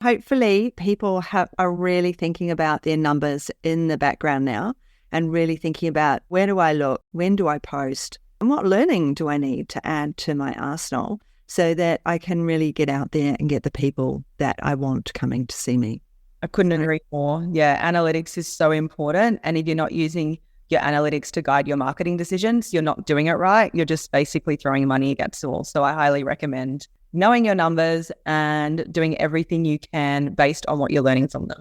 Hopefully people are really thinking about their numbers in the background now and really thinking about where do I look, when do I post, and what learning do I need to add to my arsenal so that I can really get out there and get the people that I want coming to see me. I couldn't agree more. Yeah, analytics is so important. And if you're not using your analytics to guide your marketing decisions, you're not doing it right. You're just basically throwing money against the wall. So I highly recommend knowing your numbers and doing everything you can based on what you're learning from them.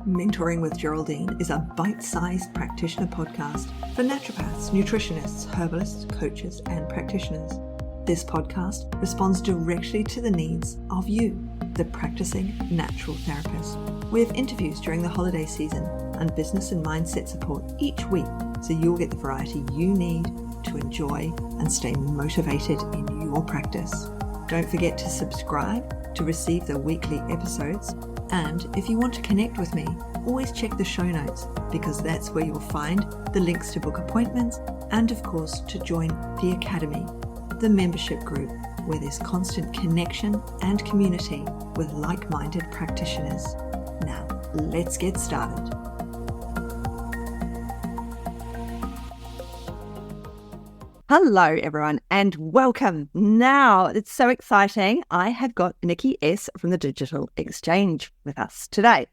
Mentoring with Geraldine is a bite-sized practitioner podcast for naturopaths, nutritionists, herbalists, coaches, and practitioners. This podcast responds directly to the needs of you, the practicing natural therapist. We have interviews during the holiday season and business and mindset support each week, so you'll get the variety you need to enjoy and stay motivated in your practice. Don't forget to subscribe to receive the weekly episodes. And if you want to connect with me, always check the show notes because that's where you'll find the links to book appointments and, of course, to join the Academy, the membership group where there's constant connection and community with like-minded practitioners. Now, let's get started. Hello, everyone, and welcome. Now, it's so exciting. I have got Nicki S from the Digital Exchange with us today.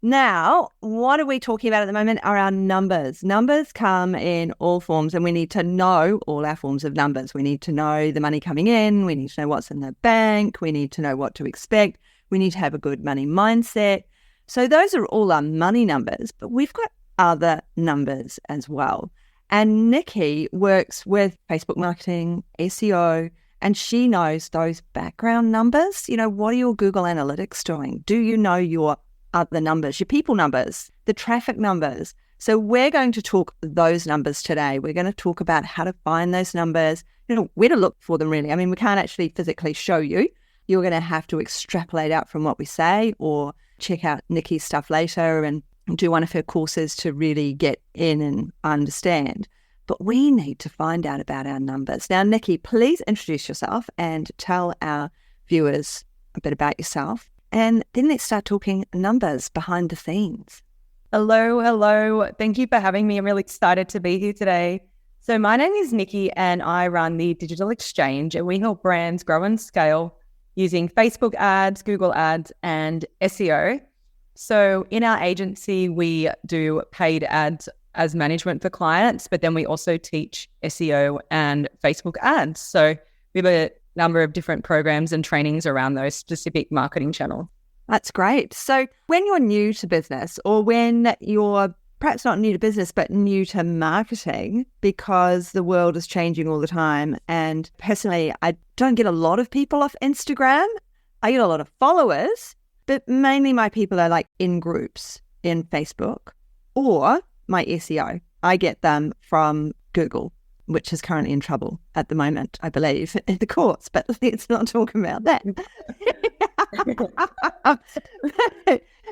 Now, what are we talking about at the moment are our numbers. Numbers come in all forms, and we need to know all our forms of numbers. We need to know the money coming in. We need to know what's in the bank. We need to know what to expect. We need to have a good money mindset. So those are all our money numbers, but we've got other numbers as well. And Nicki works with Facebook marketing, SEO, and she knows those background numbers. You know, what are your Google Analytics doing? Do you know your other numbers, your people numbers, the traffic numbers? So we're going to talk those numbers today. We're going to talk about how to find those numbers, you know, where to look for them really. I mean, we can't actually physically show you. You're going to have to extrapolate out from what we say or check out Nicki's stuff later and do one of her courses to really get in and understand. But we need to find out about our numbers. Now, Nicki, please introduce yourself and tell our viewers a bit about yourself. And then let's start talking numbers behind the scenes. Hello. Thank you for having me. I'm really excited to be here today. So my name is Nicki and I run the Digital Exchange, and we help brands grow and scale using Facebook ads, Google ads, and SEO. So in our agency, we do paid ads as management for clients, but then we also teach SEO and Facebook ads. So we have a number of different programs and trainings around those specific marketing channels. That's great. So when you're new to business, or when you're perhaps not new to business, but new to marketing, because the world is changing all the time. And personally, I don't get a lot of people off Instagram. I get a lot of followers, but mainly my people are like in groups in Facebook or my SEO. I get them from Google, which is currently in trouble at the moment, I believe, in the courts, but let's not talk about that.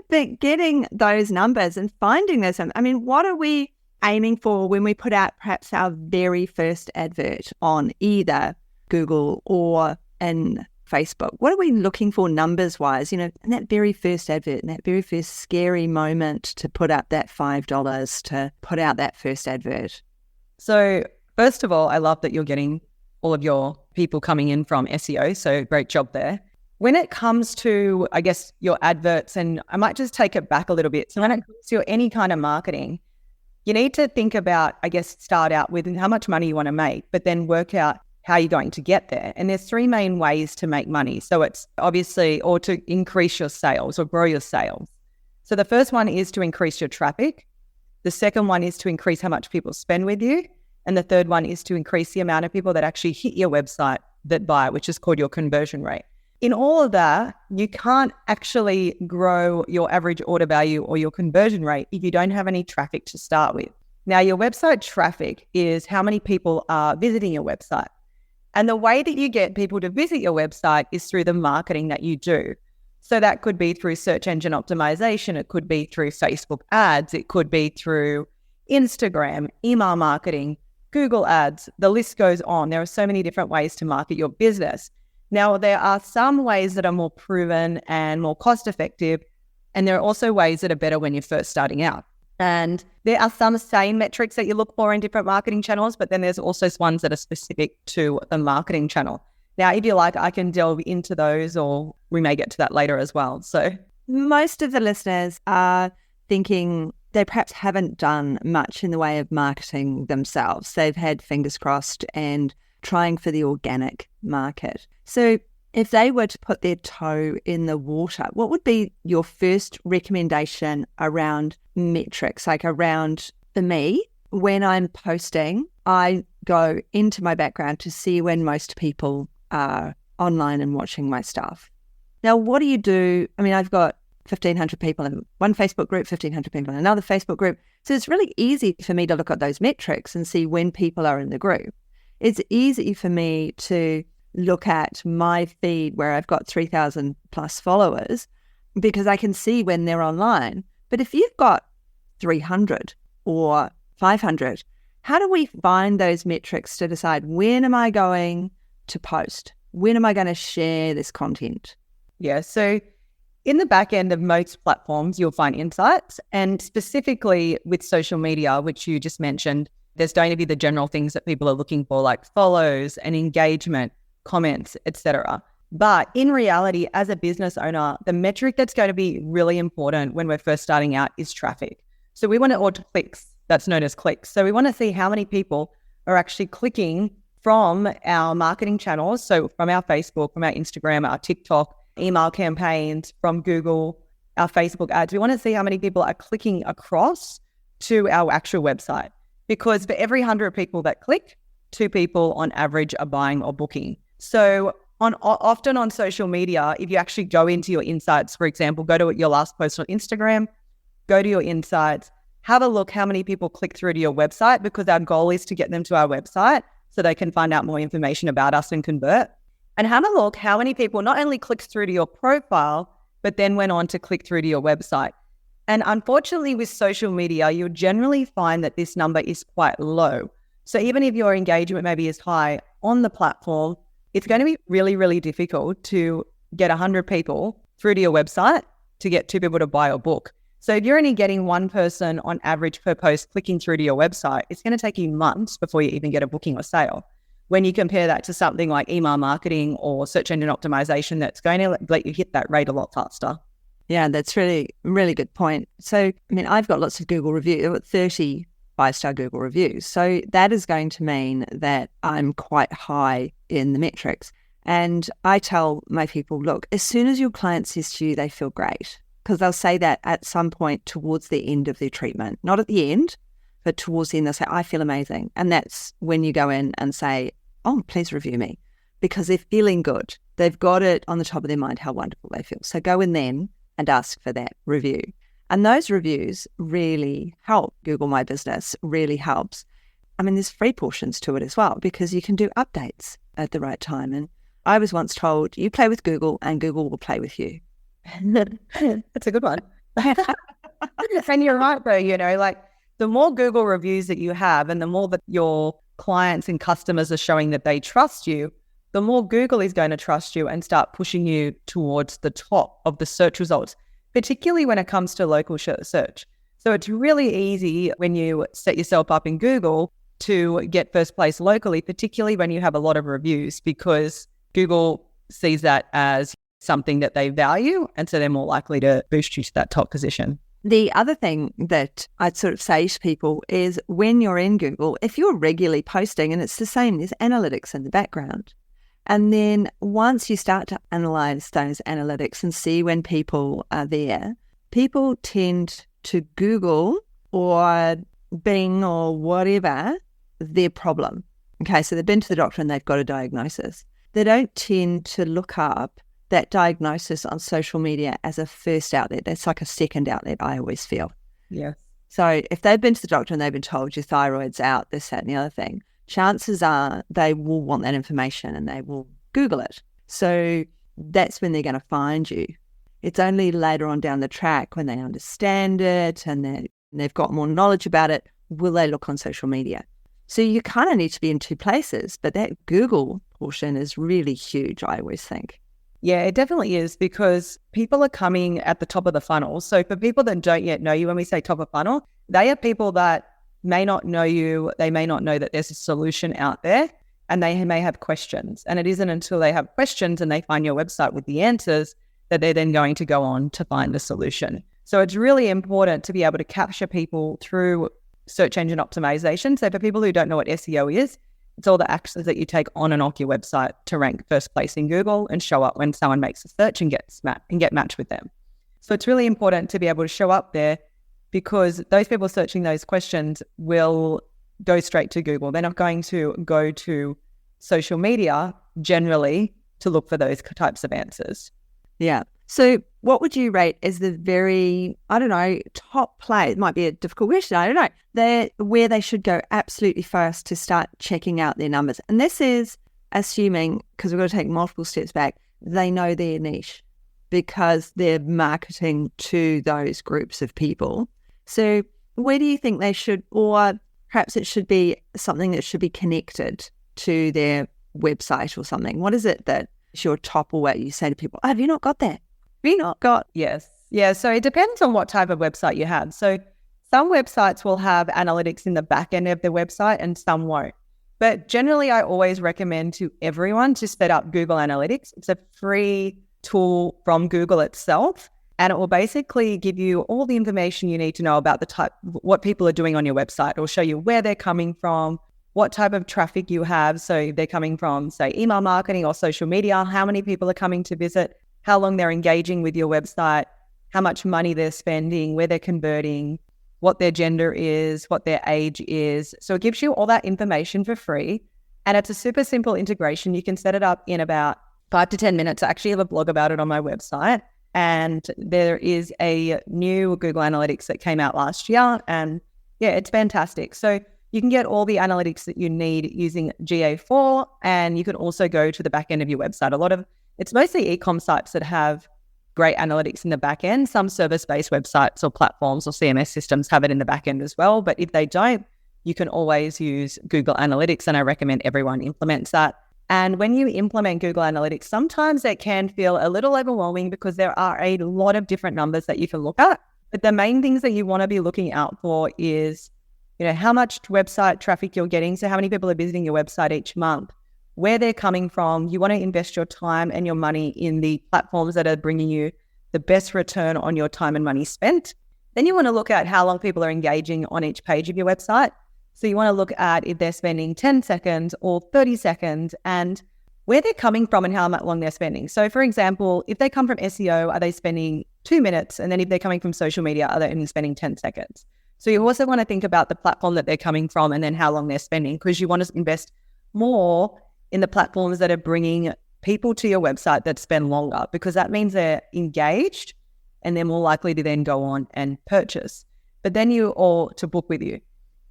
But getting those numbers and finding those, I mean, what are we aiming for when we put out perhaps our very first advert on either Google or in Facebook? What are we looking for numbers-wise, you know, in that very first advert, in that very first scary moment to put up that $5 to put out that first advert? So first of all, I love that you're getting all of your people coming in from SEO, so great job there. When it comes to, I guess, your adverts, and I might just take it back a little bit. So when it comes to any kind of marketing, you need to think about, I guess, start out with how much money you want to make, but then work out how you're going to get there. And there's three main ways to make money. So it's obviously, or to increase your sales or grow your sales. So the first one is to increase your traffic. The second one is to increase how much people spend with you. And the third one is to increase the amount of people that actually hit your website that buy, which is called your conversion rate. In all of that, you can't actually grow your average order value or your conversion rate if you don't have any traffic to start with. Now, your website traffic is how many people are visiting your website. And the way that you get people to visit your website is through the marketing that you do. So that could be through search engine optimization. It could be through Facebook ads. It could be through Instagram, email marketing, Google ads. The list goes on. There are so many different ways to market your business. Now, there are some ways that are more proven and more cost effective, and there are also ways that are better when you're first starting out. And there are some same metrics that you look for in different marketing channels, but then there's also ones that are specific to the marketing channel. Now, if you like, I can delve into those, or we may get to that later as well. So most of the listeners are thinking they perhaps haven't done much in the way of marketing themselves. They've had fingers crossed and trying for the organic market. So if they were to put their toe in the water, what would be your first recommendation around metrics? Like around, for me, when I'm posting, I go into my background to see when most people are online and watching my stuff. Now, what do you do? I mean, I've got 1,500 people in one Facebook group, 1,500 people in another Facebook group. So it's really easy for me to look at those metrics and see when people are in the group. It's easy for me to look at my feed where I've got 3,000 plus followers because I can see when they're online. But if you've got 300 or 500, how do we find those metrics to decide when am I going to post? When am I going to share this content? Yeah, so in the back end of most platforms, you'll find insights, and specifically with social media, which you just mentioned, there's going to be the general things that people are looking for, like follows and engagement, comments, etc. But in reality, as a business owner, the metric that's going to be really important when we're first starting out is traffic. So we want to order clicks. That's known as clicks. So we want to see how many people are actually clicking from our marketing channels. So from our Facebook, from our Instagram, our TikTok, email campaigns, from Google, our Facebook ads. We want to see how many people are clicking across to our actual website. Because for every 100 people that click, 2 people on average are buying or booking. So often on social media, if you actually go into your insights, for example, go to your last post on Instagram, go to your insights, have a look how many people click through to your website, because our goal is to get them to our website so they can find out more information about us and convert. And have a look how many people not only clicked through to your profile, but then went on to click through to your website. And unfortunately, with social media, you'll generally find that this number is quite low. So even if your engagement maybe is high on the platform, it's going to be really, really difficult to get 100 people through to your website to get 2 people to buy or book. So if you're only getting 1 person on average per post clicking through to your website, it's going to take you months before you even get a booking or sale. When you compare that to something like email marketing or search engine optimization, that's going to let you hit that rate a lot faster. Yeah, that's really, really good point. So, I mean, I've got lots of Google reviews, 30 5-star Google reviews. So that is going to mean that I'm quite high in the metrics. And I tell my people, look, as soon as your client says to you they feel great, because they'll say that at some point towards the end of their treatment, not at the end, but towards the end, they'll say, I feel amazing. And that's when you go in and say, oh, please review me, because they're feeling good. They've got it on the top of their mind how wonderful they feel. So go in then and ask for that review. And those reviews really help. Google My Business really helps. I mean, there's free portions to it as well, because you can do updates at the right time. And I was once told, you play with Google and Google will play with you. That's a good one. And you're right, though, like the more Google reviews that you have and the more that your clients and customers are showing that they trust you, the more Google is going to trust you and start pushing you towards the top of the search results, particularly when it comes to local search. So it's really easy when you set yourself up in Google to get first place locally, particularly when you have a lot of reviews, because Google sees that as something that they value, and so they're more likely to boost you to that top position. The other thing that I'd sort of say to people is when you're in Google, if you're regularly posting, and it's the same, there's analytics in the background. And then once you start to analyze those analytics and see when people are there, people tend to Google or Bing or whatever their problem. Okay, so they've been to the doctor and they've got a diagnosis. They don't tend to look up that diagnosis on social media as a first outlet. That's like a second outlet, I always feel. Yeah. So if they've been to the doctor and they've been told your thyroid's out, this, that, and the other thing, chances are they will want that information and they will Google it. So that's when they're going to find you. It's only later on down the track when they understand it and they've got more knowledge about it, will they look on social media. So you kind of need to be in 2 places, but that Google portion is really huge, I always think. Yeah, it definitely is, because people are coming at the top of the funnel. So for people that don't yet know you, when we say top of funnel, they are people that may not know you. They may not know that there's a solution out there, and they may have questions. And it isn't until they have questions and they find your website with the answers that they're then going to go on to find the solution. So it's really important to be able to capture people through search engine optimization. So for people who don't know what SEO is, it's all the actions that you take on and off your website to rank first place in Google and show up when someone makes a search and get matched with them. So it's really important to be able to show up there, because those people searching those questions will go straight to Google. They're not going to go to social media generally to look for those types of answers. Yeah. So what would you rate as the very, top play? It might be a difficult question, I don't know, where they should go absolutely first to start checking out their numbers? And this is assuming, because we've got to take multiple steps back, they know their niche because they're marketing to those groups of people. So where do you think they should, or perhaps it should be something that should be connected to their website or something? What is it that is your top, or what you say to people? Oh, have you not got that? Have you not got? Yes. Yeah. So it depends on what type of website you have. So some websites will have analytics in the back end of their website and some won't. But generally, I always recommend to everyone to set up Google Analytics. It's a free tool from Google itself, and it will basically give you all the information you need to know about what people are doing on your website. It will show you where they're coming from, what type of traffic you have. So they're coming from, say, email marketing or social media, how many people are coming to visit, how long they're engaging with your website, how much money they're spending, where they're converting, what their gender is, what their age is. So it gives you all that information for free. And it's a super simple integration. You can set it up in about 5 to 10 minutes. I actually have a blog about it on my website. And there is a new Google Analytics that came out last year. And yeah, it's fantastic. So you can get all the analytics that you need using GA4, and you can also go to the back end of your website. It's mostly e-com sites that have great analytics in the back end. Some service-based websites or platforms or CMS systems have it in the back end as well. But if they don't, you can always use Google Analytics, and I recommend everyone implements that. And when you implement Google Analytics, sometimes it can feel a little overwhelming because there are a lot of different numbers that you can look at. But the main things that you want to be looking out for is, how much website traffic you're getting. So how many people are visiting your website each month, where they're coming from. You want to invest your time and your money in the platforms that are bringing you the best return on your time and money spent. Then you want to look at how long people are engaging on each page of your website. So you want to look at if they're spending 10 seconds or 30 seconds and where they're coming from and how long they're spending. So for example, if they come from SEO, are they spending 2 minutes? And then if they're coming from social media, are they only spending 10 seconds? So you also want to think about the platform that they're coming from and then how long they're spending, because you want to invest more in the platforms that are bringing people to your website that spend longer, because that means they're engaged and they're more likely to then go on and purchase. But then to book with you.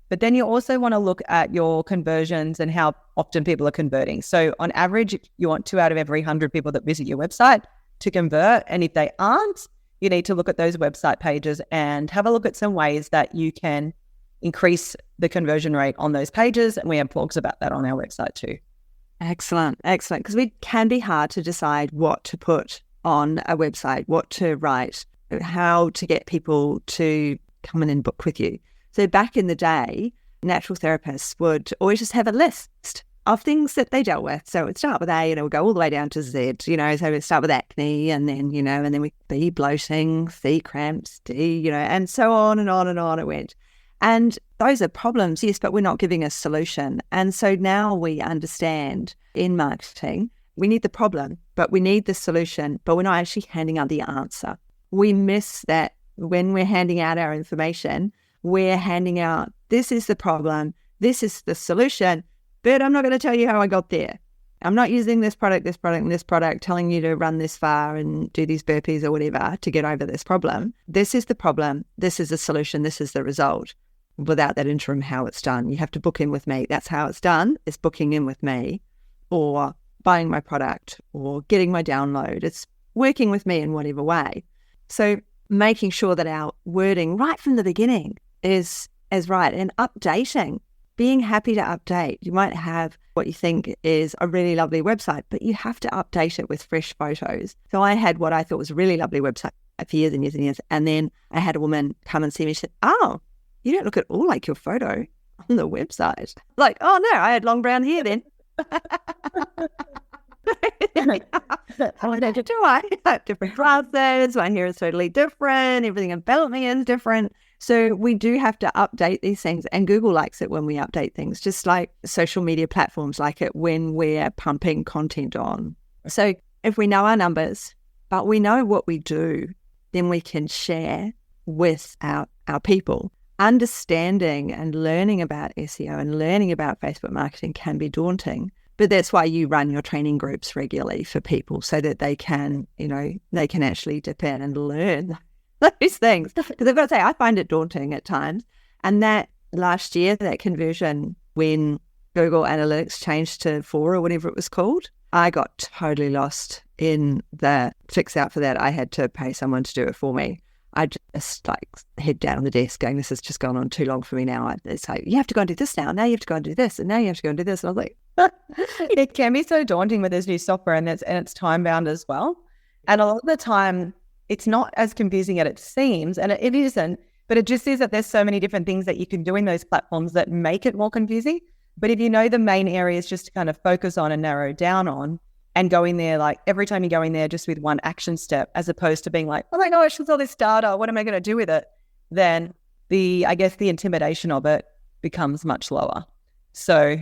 But then you also want to look at your conversions and how often people are converting. So on average, you want 2 out of every 100 people that visit your website to convert. And if they aren't, you need to look at those website pages and have a look at some ways that you can increase the conversion rate on those pages. And we have blogs about that on our website too. Excellent. Because it can be hard to decide what to put on a website, what to write, how to get people to come in and book with you. So back in the day, natural therapists would always just have a list of things that they dealt with. So it would start with A and it would go all the way down to Z, so we'd start with acne and then, and then we'd be bloating, C, cramps, D, and so on and on and on it went. And those are problems, yes, but we're not giving a solution. And so now we understand in marketing, we need the problem, but we need the solution, but we're not actually handing out the answer. We miss that when we're handing out our information. We're handing out, this is the problem, this is the solution, but I'm not going to tell you how I got there. I'm not using this product, and this product, telling you to run this far and do these burpees or whatever to get over this problem. This is the problem, this is the solution, this is the result. Without that interim, how it's done. You have to book in with me. That's how it's done, is booking in with me, or buying my product, or getting my download. It's working with me in whatever way. So making sure that our wording right from the beginning is right, and updating, being happy to update. You might have what you think is a really lovely website, but you have to update it with fresh photos. So I had what I thought was a really lovely website for years and years and years. And then I had a woman come and see me. She said, "Oh, you don't look at all like your photo on the website." Like, oh no, I had long brown hair then. Do I have different glasses? My hair is totally different. Everything about me is different. So we do have to update these things, and Google likes it when we update things, just like social media platforms like it when we're pumping content on. So if we know our numbers, but we know what we do, then we can share with our people. Understanding and learning about SEO and learning about Facebook marketing can be daunting. But that's why you run your training groups regularly for people, so that they can, they can actually dip in and learn those things. Because I've got to say, I find it daunting at times. And that last year, that conversion when Google Analytics changed to 4 or whatever it was called, I got totally lost in the fix out for that. I had to pay someone to do it for me. I just head down on the desk going, this has just gone on too long for me now. It's like, you have to go and do this now. Now you have to go and do this. And now you have to go and do this. And I was like, it can be so daunting with this new software, and it's time bound as well. And a lot of the time, it's not as confusing as it seems, and it isn't, but it just is that there's so many different things that you can do in those platforms that make it more confusing. But if you know the main areas just to kind of focus on and narrow down on, and go in there, like every time you go in there just with one action step, as opposed to being like, oh my gosh, there's all this data, what am I going to do with it? Then the intimidation of it becomes much lower. So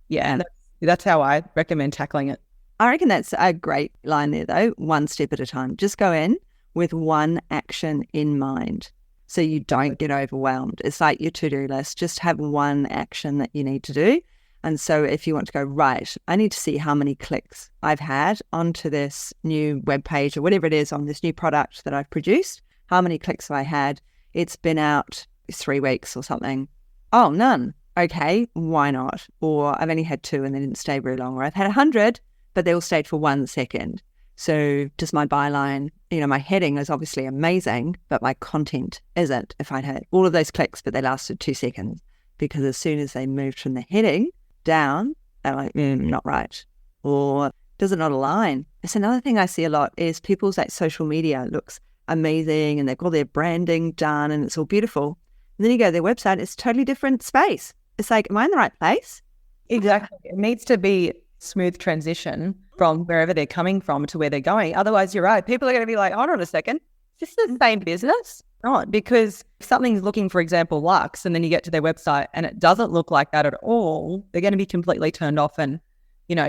yeah, that's how I recommend tackling it. I reckon that's a great line there though, one step at a time. Just go in with one action in mind so you don't get overwhelmed. It's like your to-do list. Just have one action that you need to do. And so if you want to go, right, I need to see how many clicks I've had onto this new web page or whatever it is on this new product that I've produced. How many clicks have I had? It's been out 3 weeks or something. Oh, none. Okay, why not? Or I've only had 2 and they didn't stay very long. Or I've had 100, but they all stayed for 1 second. So does my byline, my heading is obviously amazing, but my content isn't. If I'd had all of those clicks, but they lasted 2 seconds, because as soon as they moved from the heading down, they're like, not right. Or does it not align? It's another thing I see a lot is people's social media looks amazing and they've got their branding done and it's all beautiful. And then you go to their website, it's a totally different space. It's like, am I in the right place? Exactly. It needs to be smooth transition from wherever they're coming from to where they're going. Otherwise, you're right. People are going to be like, hold on a second, is this the same business? Not, because if something's looking, for example, Lux, and then you get to their website and it doesn't look like that at all, they're going to be completely turned off and,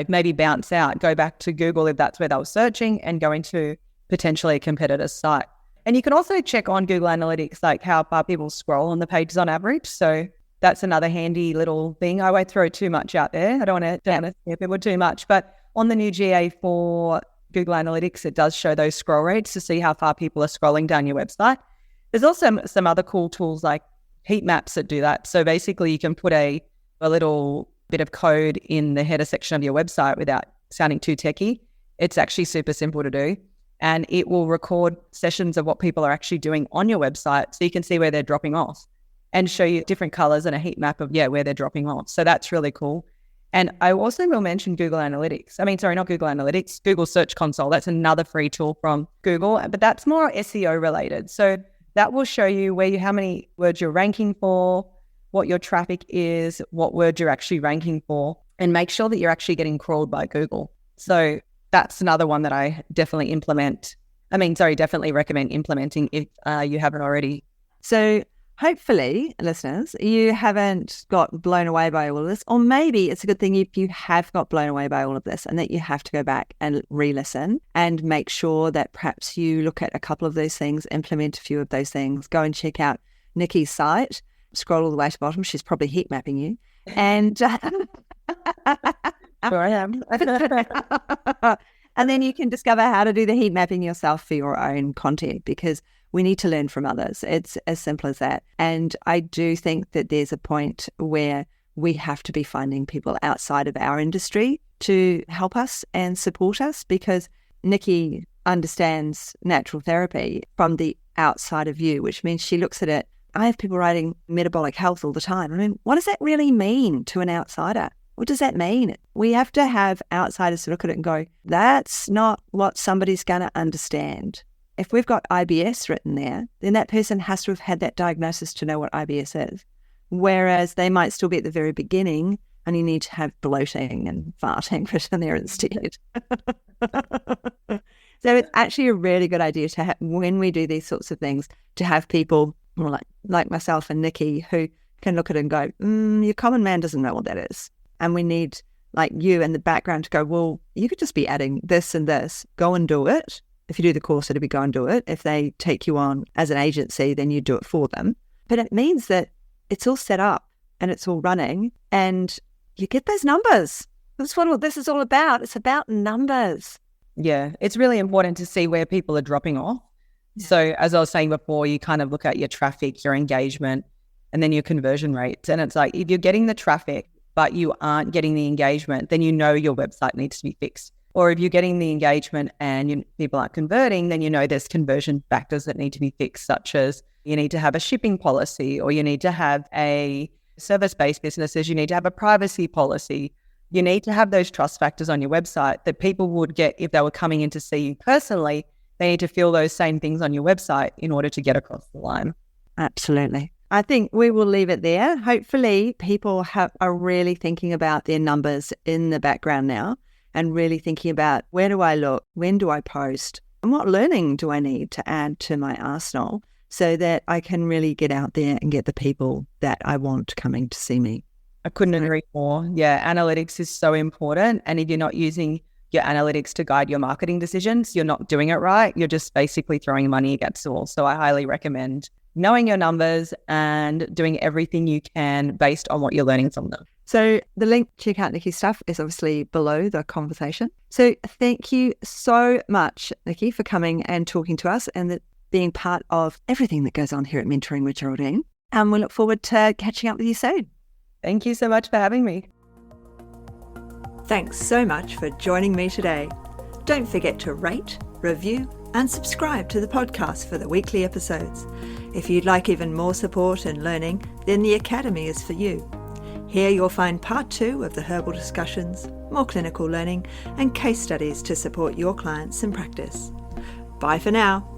maybe bounce out, go back to Google if that's where they were searching, and go into potentially a competitor's site. And you can also check on Google Analytics, like how far people scroll on the pages on average. So that's another handy little thing. I won't throw too much out there. I don't want to scare people too much. But on the new GA for Google Analytics, it does show those scroll rates to see how far people are scrolling down your website. There's also some other cool tools like heat maps that do that. So basically you can put a little bit of code in the header section of your website without sounding too techie. It's actually super simple to do. And it will record sessions of what people are actually doing on your website, so you can see where they're dropping off and show you different colors and a heat map of, where they're dropping off. So that's really cool. And I also will mention Google Analytics. Not Google Analytics, Google Search Console. That's another free tool from Google, but that's more SEO related. So that will show you how many words you're ranking for, what your traffic is, what words you're actually ranking for, and make sure that you're actually getting crawled by Google. So that's another one that I definitely definitely recommend implementing if you haven't already. So hopefully, listeners, you haven't got blown away by all of this, or maybe it's a good thing if you have got blown away by all of this and that you have to go back and re-listen and make sure that perhaps you look at a couple of those things, implement a few of those things, go and check out Nicki's site, scroll all the way to the bottom. She's probably heat mapping you. And Sure I am. and then you can discover how to do the heat mapping yourself for your own content, because we need to learn from others. It's as simple as that. And I do think that there's a point where we have to be finding people outside of our industry to help us and support us, because Nicki understands natural therapy from the outside of you, which means she looks at it I have people writing metabolic health all the time. I mean, what does that really mean to an outsider? What does that mean? We have to have outsiders to look at it and go, that's not what somebody's going to understand. If we've got IBS written there, then that person has to have had that diagnosis to know what IBS is. Whereas they might still be at the very beginning and you need to have bloating and farting written there instead. So it's actually a really good idea to have, when we do these sorts of things, to have people like myself and Nicki who can look at it and go, your common man doesn't know what that is. And we need like you in the background to go, well, you could just be adding this and this. Go and do it. If you do the course, it'll be go and do it. If they take you on as an agency, then you do it for them. But it means that it's all set up and it's all running and you get those numbers. That's what this is all about. It's about numbers. Yeah, it's really important to see where people are dropping off. Yeah. So as I was saying before, you kind of look at your traffic, your engagement, and then your conversion rates. And it's like, if you're getting the traffic, but you aren't getting the engagement, then you know your website needs to be fixed. Or if you're getting the engagement and people aren't converting, then you know there's conversion factors that need to be fixed, such as you need to have a shipping policy, or you need to have a service-based businesses, you need to have a privacy policy. You need to have those trust factors on your website that people would get if they were coming in to see you personally. They need to feel those same things on your website in order to get across the line. Absolutely. I think we will leave it there. Hopefully people are really thinking about their numbers in the background now and really thinking about where do I look, when do I post, and what learning do I need to add to my arsenal so that I can really get out there and get the people that I want coming to see me. I couldn't agree more. Yeah, analytics is so important. And if you're not using your analytics to guide your marketing decisions, you're not doing it right. You're just basically throwing money against the wall. So I highly recommend knowing your numbers and doing everything you can based on what you're learning from them. So the link to check out Nicki's stuff is obviously below the conversation. So thank you so much, Nicki, for coming and talking to us and being part of everything that goes on here at Mentoring with Geraldine. And we look forward to catching up with you soon. Thank you so much for having me. Thanks so much for joining me today. Don't forget to rate, review, and subscribe to the podcast for the weekly episodes. If you'd like even more support and learning, then the Academy is for you. Here you'll find part 2 of the herbal discussions, more clinical learning, and case studies to support your clients in practice. Bye for now.